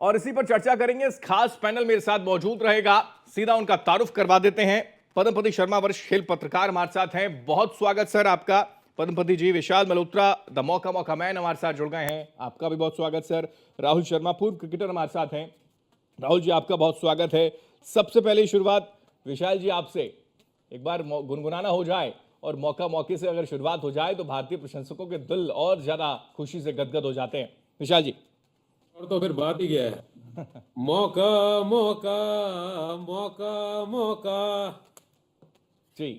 और इसी पर चर्चा करेंगे। इस खास पैनल मेरे साथ मौजूद रहेगा, सीधा उनका तारुफ करवा देते हैं। पद्मपति शर्मा वरिष्ठ खेल पत्रकार हमारे साथ हैं। बहुत स्वागत सर आपका। पद्मपति जी, विशाल मल्होत्रा द मौका मैन हमारे साथ जुड़ गए हैं, आपका भी बहुत स्वागत सर। राहुल शर्मा पूर्व क्रिकेटर हमारे साथ हैं। राहुल जी, आपका बहुत स्वागत है। सबसे पहले शुरुआत विशाल जी आपसे, एक बार गुनगुनाना हो जाए और मौके से अगर शुरुआत हो जाए तो भारतीय प्रशंसकों के दिल और ज्यादा खुशी से गदगद हो जाते हैं। विशाल जी। और तो फिर बात ही क्या है। मौका मौका मौका मौका जी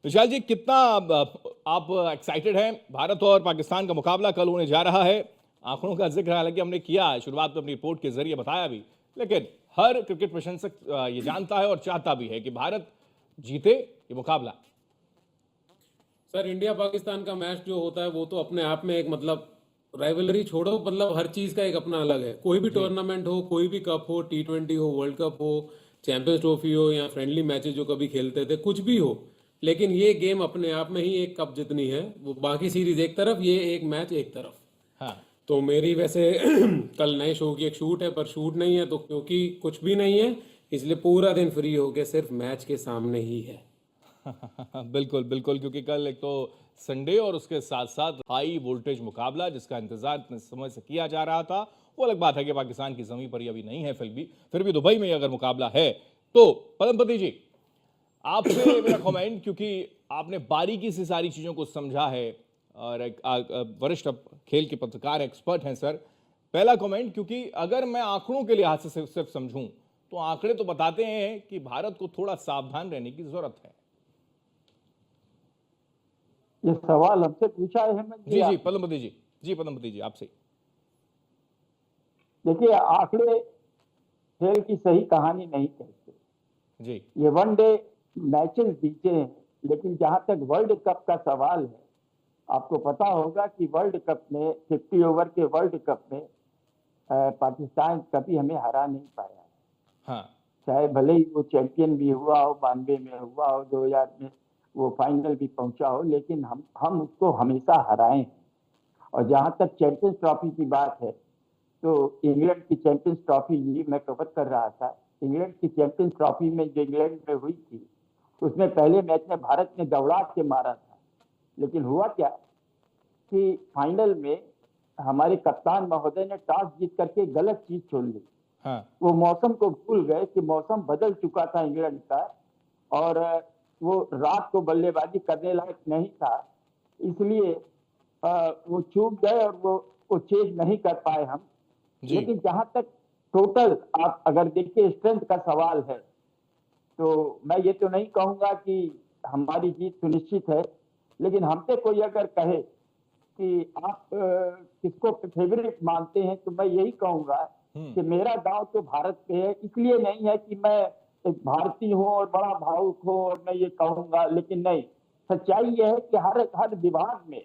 विशाल जी, कितना आप एक्साइटेड हैं? भारत और पाकिस्तान का मुकाबला कल होने जा रहा है। आंकड़ों का जिक्र हालांकि हमने किया शुरुआत में अपनी रिपोर्ट के जरिए बताया भी, लेकिन हर क्रिकेट प्रशंसक ये जानता है और चाहता भी है कि भारत जीते ये मुकाबला। सर, इंडिया पाकिस्तान का मैच जो होता है वो तो अपने आप में एक मतलब राइवलरी छोड़ो, मतलब हर चीज का एक अपना अलग है। कोई भी टूर्नामेंट हो, कोई भी कप हो, T20 हो, वर्ल्ड कप हो, चैंपियंस ट्रॉफी हो या फ्रेंडली मैचेस जो कभी खेलते थे, कुछ भी हो, लेकिन ये गेम अपने आप में ही एक कप जितनी है। वो बाकी सीरीज एक तरफ, ये एक मैच एक तरफ। हाँ। तो मेरी वैसे कल नए शो की एक शूट है, पर शूट नहीं है तो क्योंकि कुछ भी नहीं है, इसलिए पूरा दिन फ्री हो के सिर्फ मैच के सामने ही है। बिल्कुल बिल्कुल, क्योंकि कल एक तो संडे और उसके साथ साथ हाई वोल्टेज मुकाबला जिसका इंतजार इतने समय से किया जा रहा था। वो अलग बात है कि पाकिस्तान की जमीन पर अभी नहीं है, फिर भी दुबई में अगर मुकाबला है तो पद्मपति जी आपसे मेरा कमेंट, क्योंकि आपने बारीकी से सारी चीजों को समझा है और एक वरिष्ठ खेल के पत्रकार एक्सपर्ट हैं सर। पहला कमेंट, क्योंकि अगर मैं आंकड़ों के लिहाज से सिर्फ समझूं तो आंकड़े तो बताते हैं कि भारत को थोड़ा सावधान रहने की जरूरत है। ये सवाल हमसे पूछा है हेमंत जी जी पद्मपति जी, जी पद्मपति जी आपसे। देखिए, आंकड़े खेल की सही कहानी नहीं कहते जी। ये वनडे मैचेस जीते हैं, लेकिन जहां तक वर्ल्ड कप का सवाल है, आपको पता होगा कि वर्ल्ड कप में 50 ओवर के वर्ल्ड कप में पाकिस्तान कभी हमें हरा नहीं पाया। हाँ। चाहे भले ही वो चैंपियन भी हुआ हो, 92 में हुआ हो, 2000 में वो फाइनल भी पहुंचा हो, लेकिन हम उसको हमेशा हराए हैं। और जहां तक चैंपियंस ट्रॉफी की बात है, तो इंग्लैंड की चैंपियंस ट्रॉफी ये मैं कवर कर रहा था। इंग्लैंड की चैंपियंस ट्रॉफी में जो इंग्लैंड में हुई थी, उसमें पहले मैच में भारत ने दौड़ा के मारा था, लेकिन हुआ क्या कि फाइनल में हमारे कप्तान महोदय ने टॉस जीत करके गलत चीज चुन ली। हाँ। वो मौसम को भूल गए कि मौसम बदल चुका था इंग्लैंड का, और वो रात को बल्लेबाजी करने लायक नहीं था, इसलिए वो चूक गए और वो चेज नहीं कर पाए हम। लेकिन जहां तक टोटल आप अगर देखिए स्ट्रेंथ का सवाल है, तो मैं ये तो नहीं कहूंगा कि हमारी जीत सुनिश्चित है, लेकिन हमसे कोई अगर कहे कि आप किसको फेवरेट मानते हैं, तो मैं यही कहूंगा कि मेरा दांव तो भारत पे है। इसलिए नहीं है कि मैं एक भारतीय हूं और बड़ा भावुक हूं और मैं ये कहूंगा, लेकिन नहीं, सच्चाई यह है कि हर विभाग में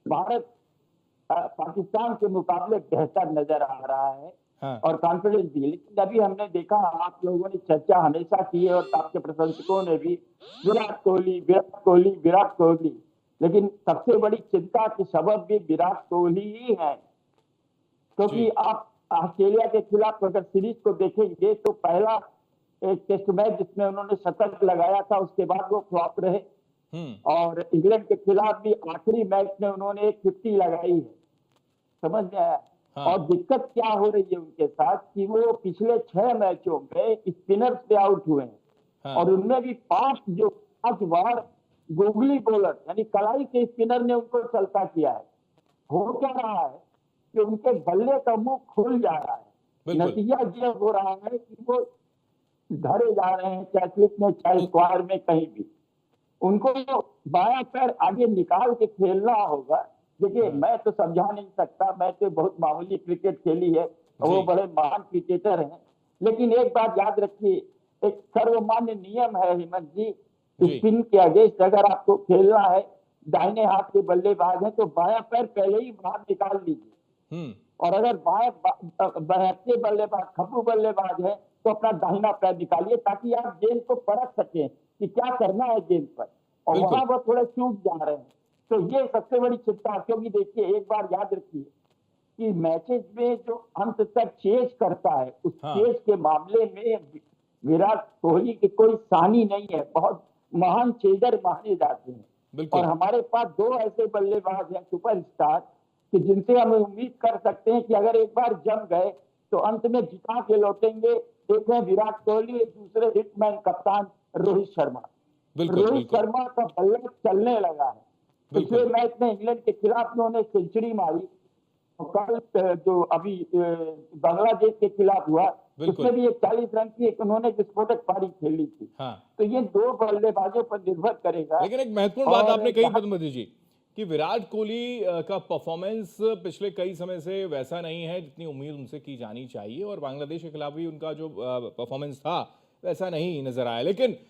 भारत पाकिस्तान के मुकाबले बेहतर नजर आ रहा है। हाँ। और कॉन्फिडेंस भी। लेकिन अभी हमने देखा, आप लोगों ने चर्चा हमेशा की है और आपके प्रशंसकों ने भी, विराट कोहली विराट कोहली विराट कोहली, लेकिन सबसे बड़ी चिंता की सबब भी विराट कोहली ही है। क्योंकि आप ऑस्ट्रेलिया के खिलाफ अगर सीरीज को देखेंगे तो पहला एक टेस्ट मैच जिसमें उन्होंने शतक लगाया था, उसके बाद वो फ्लॉप रहे। और इंग्लैंड के खिलाफ भी आखिरी मैच में उन्होंने एक 50 लगाई है, समझ में आया। और दिक्कत क्या हो रही है उनके साथ कि वो पिछले 6 मैचों में स्पिनर्स पे आउट हुए हैं। और उनमें भी 5 बार गूगली बॉलर यानी कलाई के स्पिनर ने उनको चलता किया है। हो क्या रहा है कि उनके बल्ले का मुंह खुल जा रहा है। नतीजा ये हो रहा है कि वो धरे जा रहे हैं, चाहे स्लिप में चाहे स्क्वायर में, कहीं भी उनको बायां पैर आगे निकाल के खेलना होगा। देखिए, मैं तो समझा नहीं सकता, मैं तो बहुत मामूली क्रिकेट खेली है, वो बड़े महान क्रिकेटर हैं, लेकिन एक बात याद रखिए, एक सर्वमान्य नियम है हेमंत जी, स्पिन के अगेंस्ट अगर आपको खेलना है, दाहिने हाथ के बल्लेबाज है तो बायां पैर पहले ही बाहर निकाल लीजिए। और अगर बहत्ते बल्लेबाज खब्बू बल्लेबाज है तो अपना दाहिना पैर निकालिए, ताकि आप गेंद को परख सकें कि क्या करना है गेंद पर। और वहां वो थोड़े चूक जा रहे हैं, तो ये सबसे बड़ी चिंता। क्योंकि देखिए, एक बार याद रखिए कि मैचेस में जो अंत तक चेज करता है, उस हाँ। चेज के मामले में विराट कोहली की कोई सानी नहीं है, बहुत महान चेजर माने जाते हैं। बिल्कुल। और हमारे पास दो ऐसे बल्लेबाज हैं सुपरस्टार कि जिनसे हम उम्मीद कर सकते हैं कि अगर एक बार जम गए तो अंत में जिता के लौटेंगे। एक है विराट कोहली, एक दूसरे हिटमैन कप्तान रोहित शर्मा। बिल्कुल रोहित बिल्कुल शर्मा का बल्ला चलने लगा है। पिछले बिल्कुल मैच में इंग्लैंड के खिलाफ उन्होंने सेंचुरी मारी और कल जो अभी बांग्लादेश के खिलाफ हुआ बिल्कुल। उसमें भी एक 40 रन की एक उन्होंने विस्फोटक पारी खेली थी। हाँ, तो ये दो बल्लेबाजों पर निर्भर करेगा। लेकिन एक महत्वपूर्ण बात और आपने कही जहाँ पद्मवती जी कि विराट कोहली का परफॉर्मेंस पिछले कई समय से वैसा नहीं है जितनी उम्मीद उनसे की जानी चाहिए, और बांग्लादेश के खिलाफ भी उनका जो परफॉर्मेंस था वैसा नहीं नजर आया। लेकिन